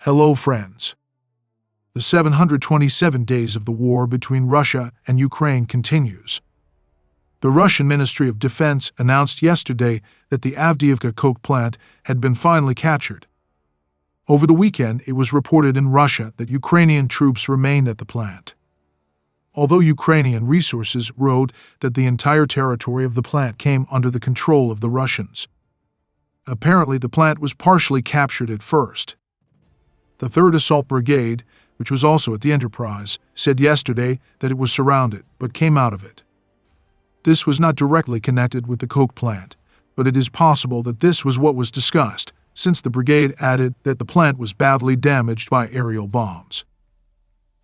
Hello, friends. The 727 days of the war between Russia and Ukraine continues. The Russian Ministry of Defense announced yesterday that the Avdiivka coke plant had been finally captured. Over the weekend, it was reported in Russia that Ukrainian troops remained at the plant. Although Ukrainian resources wrote that the entire territory of the plant came under the control of the Russians. Apparently, the plant was partially captured at first. The 3rd Assault Brigade, which was also at the enterprise, said yesterday that it was surrounded but came out of it. This was not directly connected with the coke plant, but it is possible that this was what was discussed, since the brigade added that the plant was badly damaged by aerial bombs.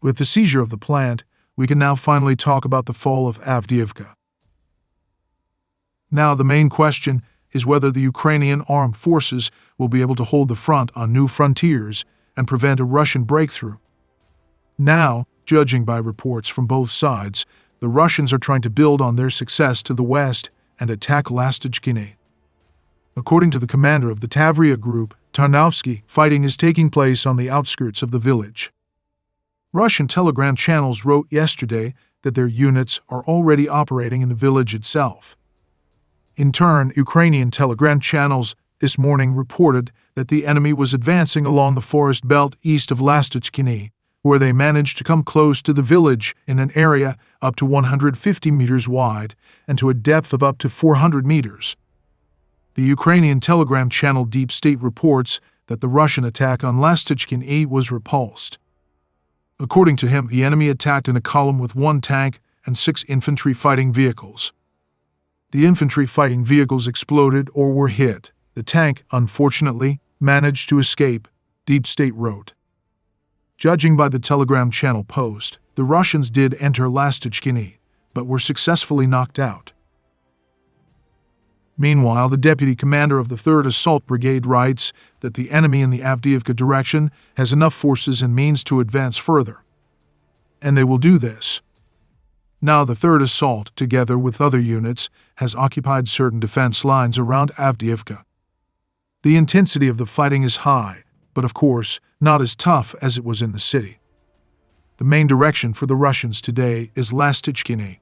With the seizure of the plant, we can now finally talk about the fall of Avdiivka. Now the main question is whether the Ukrainian armed forces will be able to hold the front on new frontiers and prevent a Russian breakthrough. Now, judging by reports from both sides, the Russians are trying to build on their success to the west and attack Yevhenii. According to the commander of the Tavria group, Tarnovsky, fighting is taking place on the outskirts of the village. Russian telegram channels wrote yesterday that their units are already operating in the village itself. In turn, Ukrainian telegram channels this morning reported that the enemy was advancing along the forest belt east of Yevhenii, where they managed to come close to the village in an area up to 150 meters wide and to a depth of up to 400 meters. The Ukrainian telegram channel Deep State reports that the Russian attack on Yevhenii was repulsed. According to him, the enemy attacked in a column with 1 tank and 6 infantry fighting vehicles. The infantry fighting vehicles exploded or were hit. The tank, unfortunately, managed to escape, Deep State wrote. Judging by the telegram channel post, the Russians did enter Yevhenii, but were successfully knocked out. Meanwhile, the deputy commander of the 3rd Assault Brigade writes that the enemy in the Avdiivka direction has enough forces and means to advance further. And they will do this. Now the 3rd Assault, together with other units, has occupied certain defense lines around Avdiivka. The intensity of the fighting is high, but of course, not as tough as it was in the city. The main direction for the Russians today is Yevhenii.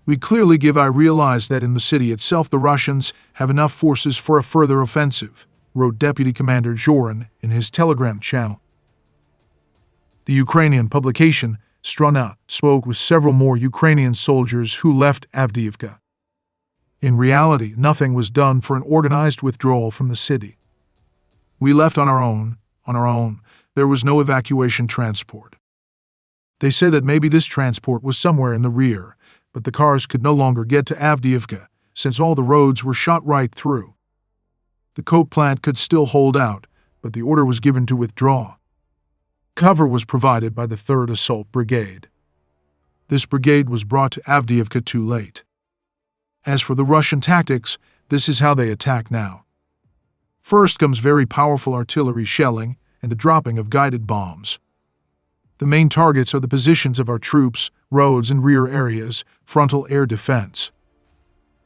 We clearly realize that in the city itself the Russians have enough forces for a further offensive, wrote Deputy Commander Zorin in his telegram channel. The Ukrainian publication, Struna, spoke with several more Ukrainian soldiers who left Avdiivka. In reality, nothing was done for an organized withdrawal from the city. We left on our own. There was no evacuation transport. They said that maybe this transport was somewhere in the rear, but the cars could no longer get to Avdiivka, since all the roads were shot right through. The coke plant could still hold out, but the order was given to withdraw. Cover was provided by the 3rd Assault Brigade. This brigade was brought to Avdiivka too late. As for the Russian tactics, this is how they attack now. First comes very powerful artillery shelling and the dropping of guided bombs. The main targets are the positions of our troops, roads and rear areas, frontal air defense.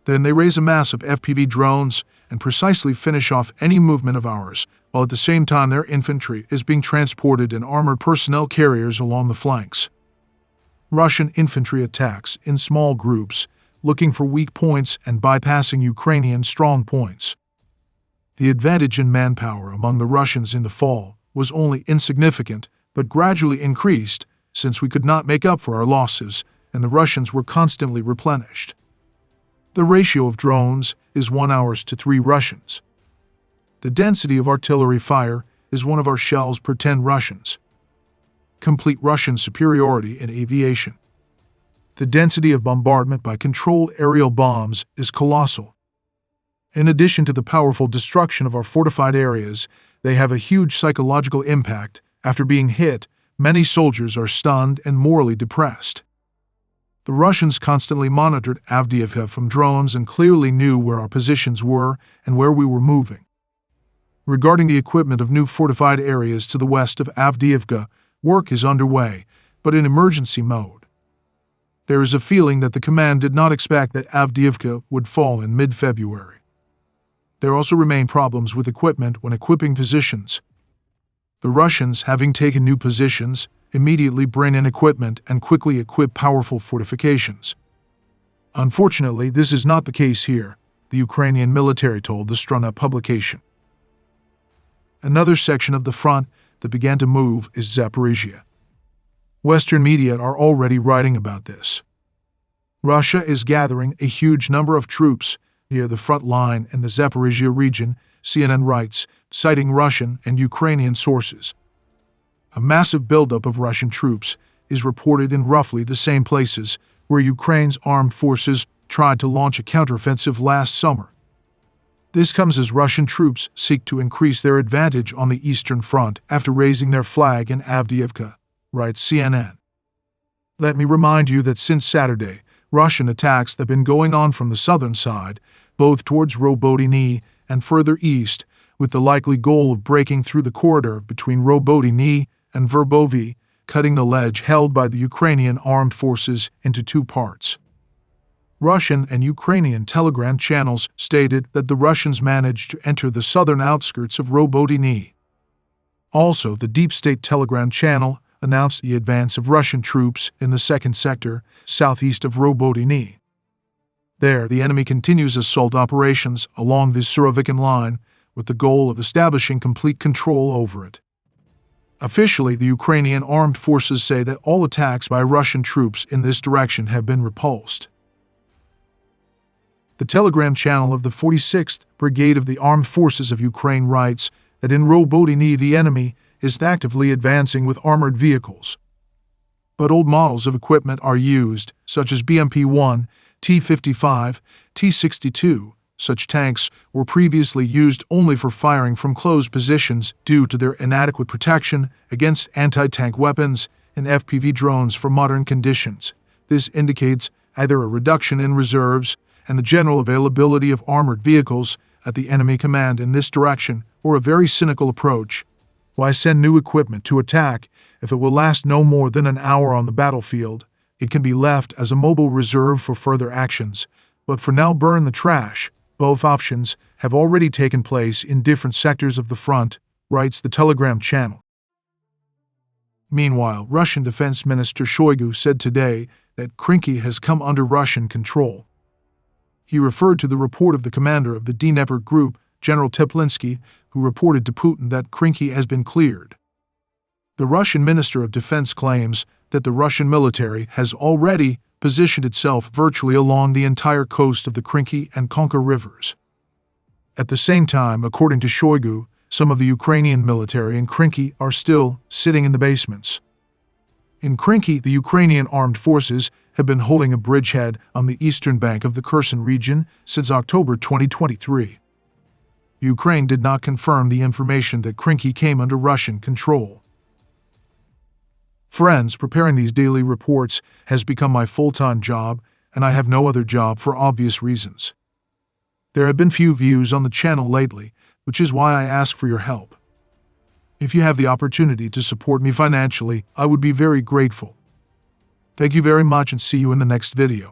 Then they raise a mass of FPV drones and precisely finish off any movement of ours, while at the same time their infantry is being transported in armored personnel carriers along the flanks. Russian infantry attacks in small groups, looking for weak points and bypassing Ukrainian strong points. The advantage in manpower among the Russians in the fall was only insignificant, but gradually increased, since we could not make up for our losses, and the Russians were constantly replenished. The ratio of drones is 1 hour to 3 Russians. The density of artillery fire is 1 of our shells per 10 Russians. Complete Russian superiority in aviation. The density of bombardment by controlled aerial bombs is colossal. In addition to the powerful destruction of our fortified areas, they have a huge psychological impact. After being hit, many soldiers are stunned and morally depressed. The Russians constantly monitored Avdiivka from drones and clearly knew where our positions were and where we were moving. Regarding the equipment of new fortified areas to the west of Avdiivka, work is underway, but in emergency mode. There is a feeling that the command did not expect that Avdiivka would fall in mid-February. There also remain problems with equipment when equipping positions. The Russians, having taken new positions, immediately bring in equipment and quickly equip powerful fortifications. Unfortunately, this is not the case here, the Ukrainian military told the Struna publication. Another section of the front that began to move is Zaporizhia. Western media are already writing about this. Russia is gathering a huge number of troops near the front line in the Zaporizhia region, CNN writes, citing Russian and Ukrainian sources. A massive buildup of Russian troops is reported in roughly the same places where Ukraine's armed forces tried to launch a counteroffensive last summer. This comes as Russian troops seek to increase their advantage on the Eastern Front after raising their flag in Avdiivka, writes CNN. Let me remind you that since Saturday, Russian attacks have been going on from the southern side, both towards Robotyne and further east, with the likely goal of breaking through the corridor between Robotyne and Verbovy, cutting the ledge held by the Ukrainian armed forces into two parts. Russian and Ukrainian Telegram channels stated that the Russians managed to enter the southern outskirts of Robotyne. Also, the Deep State Telegram channel announced the advance of Russian troops in the second sector, southeast of Robotyne. There, the enemy continues assault operations along the Surovikin line with the goal of establishing complete control over it. Officially, the Ukrainian armed forces say that all attacks by Russian troops in this direction have been repulsed. The Telegram channel of the 46th Brigade of the Armed Forces of Ukraine writes that in Robotyne the enemy is actively advancing with armored vehicles. But old models of equipment are used, such as BMP-1, T-55, T-62. Such tanks were previously used only for firing from closed positions due to their inadequate protection against anti-tank weapons and FPV drones for modern conditions. This indicates either a reduction in reserves and the general availability of armored vehicles at the enemy command in this direction, or a very cynical approach. Why send new equipment to attack if it will last no more than an hour on the battlefield? It can be left as a mobile reserve for further actions, but for now burn the trash. Both options have already taken place in different sectors of the front, writes the Telegram channel. Meanwhile, Russian Defense Minister Shoigu said today that Krinky has come under Russian control. He referred to the report of the commander of the Dnieper Group, General Teplinsky, who reported to Putin that Krinky has been cleared. The Russian Minister of Defense claims that the Russian military has already positioned itself virtually along the entire coast of the Krinky and Konka rivers. At the same time, according to Shoigu, some of the Ukrainian military in Krinky are still sitting in the basements. In Krinky, the Ukrainian armed forces have been holding a bridgehead on the eastern bank of the Kherson region since October 2023. Ukraine did not confirm the information that Krinky came under Russian control. Friends, preparing these daily reports has become my full-time job, and I have no other job for obvious reasons. There have been few views on the channel lately, which is why I ask for your help. If you have the opportunity to support me financially, I would be very grateful. Thank you very much and see you in the next video.